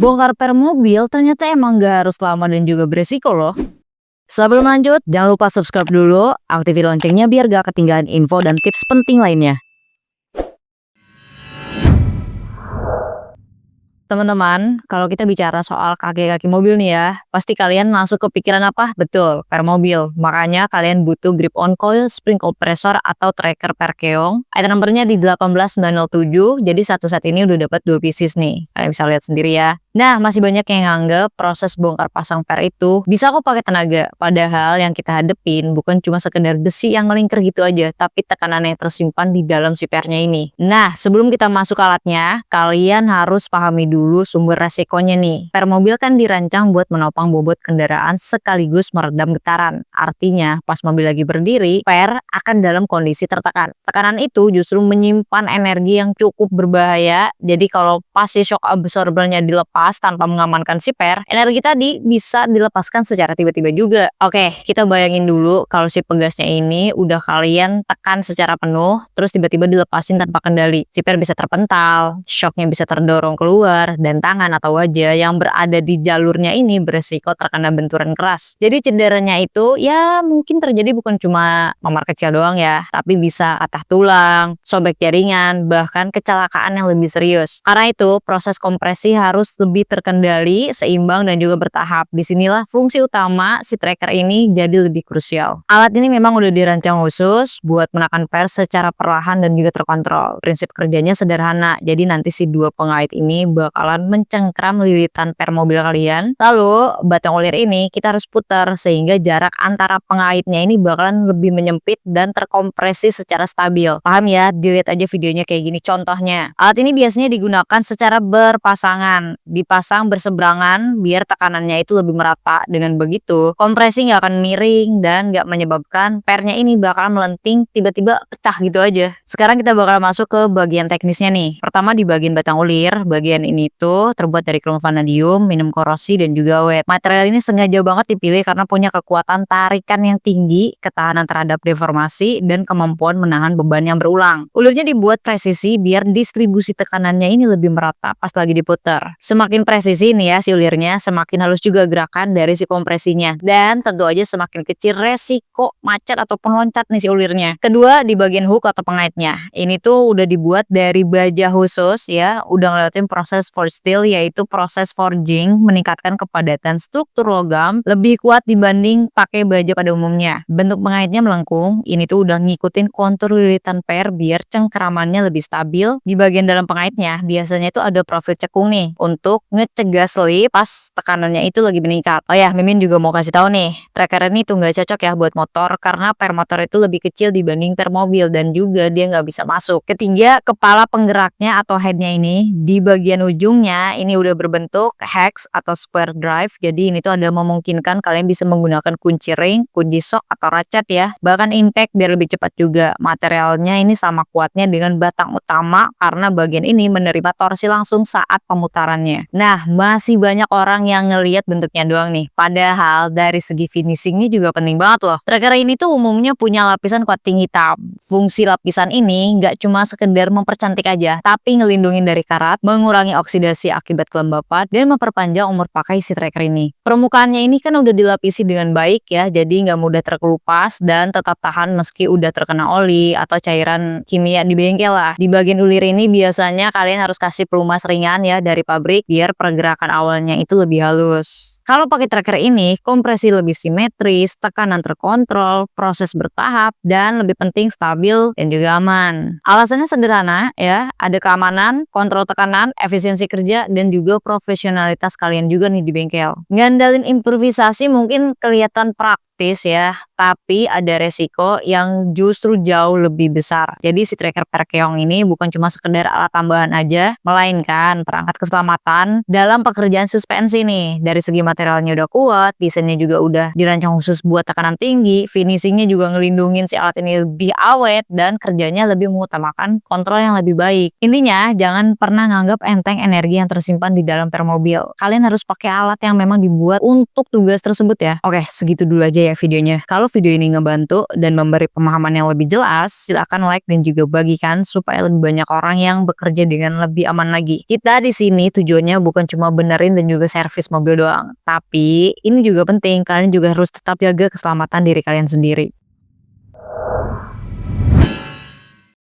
Bongkar per mobil ternyata emang gak harus lama dan juga beresiko loh. Sebelum lanjut, jangan lupa subscribe dulu, aktifin loncengnya biar gak ketinggalan info dan tips penting lainnya. Teman-teman, kalau kita bicara soal kaki-kaki mobil nih ya, pasti kalian langsung kepikiran apa? Betul, per mobil. Makanya kalian butuh grip on coil, spring compressor, atau tracker per keong. Item numbernya di 18907, jadi satu set ini udah dapat 2 pieces nih. Kalian bisa lihat sendiri ya. Nah, masih banyak yang nganggep proses bongkar pasang per itu bisa kok pakai tenaga. Padahal yang kita hadepin bukan cuma sekedar besi yang melingkar gitu aja, tapi tekanan yang tersimpan di dalam si pernya ini. Nah, sebelum kita masuk ke alatnya, kalian harus pahami dulu sumber resikonya nih. Per mobil kan dirancang buat menopang bobot kendaraan sekaligus meredam getaran. Artinya, pas mobil lagi berdiri, per akan dalam kondisi tertekan. Tekanan itu justru menyimpan energi yang cukup berbahaya. Jadi kalau pas si shock absorbernya dilepas tanpa mengamankan si per, energi tadi bisa dilepaskan secara tiba-tiba juga. Oke, kita bayangin dulu kalau si pegasnya ini udah kalian tekan secara penuh, terus tiba-tiba dilepasin tanpa kendali. Si per bisa terpental, shocknya bisa terdorong keluar, dan tangan atau wajah yang berada di jalurnya ini beresiko terkena benturan keras. Jadi cederanya itu ya mungkin terjadi bukan cuma memar kecil doang ya, tapi bisa patah tulang, sobek jaringan, bahkan kecelakaan yang lebih serius. Karena itu proses kompresi harus lebih terkendali, seimbang, dan juga bertahap. Disinilah fungsi utama si tracker ini jadi lebih krusial. Alat ini memang udah dirancang khusus buat menekan per secara perlahan dan juga terkontrol. Prinsip kerjanya sederhana, jadi nanti si dua pengait ini bakalan mencengkram lilitan per mobil kalian. Lalu batang olir ini kita harus putar sehingga jarak antara pengaitnya ini bakalan lebih menyempit dan terkompresi secara stabil. Paham ya? Dilihat aja videonya kayak gini contohnya. Alat ini biasanya digunakan secara berpasangan, dipasang berseberangan biar tekanannya itu lebih merata. Dengan begitu, kompresi nggak akan miring dan nggak menyebabkan pernya ini bakal melenting tiba-tiba pecah gitu aja. Sekarang kita bakal masuk ke bagian teknisnya nih. Pertama di bagian batang olir, bagian ini tuh terbuat dari krom vanadium, minim korosi, dan juga wet. Material ini sengaja banget dipilih karena punya kekuatan tarikan yang tinggi, ketahanan terhadap deformasi, dan kemampuan menahan beban yang berulang. Ulirnya dibuat presisi biar distribusi tekanannya ini lebih merata pas lagi diputar. Semakin presisi nih ya si ulirnya, semakin halus juga gerakan dari si kompresinya. Dan tentu aja semakin kecil resiko macet ataupun loncat nih si ulirnya. Kedua di bagian hook atau pengaitnya. Ini tuh udah dibuat dari baja khusus ya, udah ngelewatin proses forged steel, yaitu proses forging meningkatkan kepadatan struktur logam lebih kuat dibanding pakai baja pada umumnya. Bentuk pengaitnya melengkung, ini tuh udah ngikutin kontur lilitan per biar cengkeramannya lebih stabil. Di bagian dalam pengaitnya biasanya itu ada profil cekung nih untuk ngecegah slip pas tekanannya itu lagi meningkat. Oh ya, Mimin juga mau kasih tahu nih, tracker ini tuh nggak cocok ya buat motor karena per motor itu lebih kecil dibanding per mobil dan juga dia nggak bisa masuk. Ketiga, kepala penggeraknya atau headnya ini di bagian ujungnya ini udah berbentuk hex atau square drive. Jadi ini tuh ada memungkinkan kalian bisa menggunakan kunci ring, kunci shock, atau ratchet ya. Bahkan impact biar lebih cepat juga. Materialnya ini sama kuatnya dengan batang utama karena bagian ini menerima torsi langsung saat pemutarannya. Nah, masih banyak orang yang ngelihat bentuknya doang nih. Padahal dari segi finishingnya juga penting banget loh. Tracker ini tuh umumnya punya lapisan coating hitam. Fungsi lapisan ini nggak cuma sekedar mempercantik aja, tapi ngelindungin dari karat, mengurangi oksidasi akibat kelembapan, dan memperpanjang umur pakai si tracker ini. Permukaannya ini kan udah dilapisi dengan baik ya, jadi nggak mudah terkelupas dan tetap tahan meski udah terkena oli atau cairan kimia di bengkel lah. Di bagian ulir ini biasanya kalian harus kasih pelumas ringan ya dari pabrik biar pergerakan awalnya itu lebih halus. Kalau pakai tracker ini, kompresi lebih simetris, tekanan terkontrol, proses bertahap, dan lebih penting stabil dan juga aman. Alasannya sederhana ya, ada keamanan, kontrol tekanan, efisiensi kerja, dan juga profesionalitas kalian juga nih di bengkel. Ngandalin improvisasi mungkin kelihatan praktis ya, tapi ada resiko yang justru jauh lebih besar. Jadi si tracker per keong ini bukan cuma sekedar alat tambahan aja, melainkan perangkat keselamatan dalam pekerjaan suspensi nih. Dari segi material materialnya udah kuat, desainnya juga udah dirancang khusus buat tekanan tinggi, finishingnya juga ngelindungin si alat ini lebih awet, dan kerjanya lebih mengutamakan kontrol yang lebih baik. Intinya, jangan pernah nganggap enteng energi yang tersimpan di dalam permobil. Kalian harus pakai alat yang memang dibuat untuk tugas tersebut ya. Oke, segitu dulu aja ya videonya. Kalau video ini ngebantu dan memberi pemahaman yang lebih jelas, silakan like dan juga bagikan supaya lebih banyak orang yang bekerja dengan lebih aman lagi. Kita di sini tujuannya bukan cuma benerin dan juga servis mobil doang, tapi ini juga penting, kalian juga harus tetap jaga keselamatan diri kalian sendiri.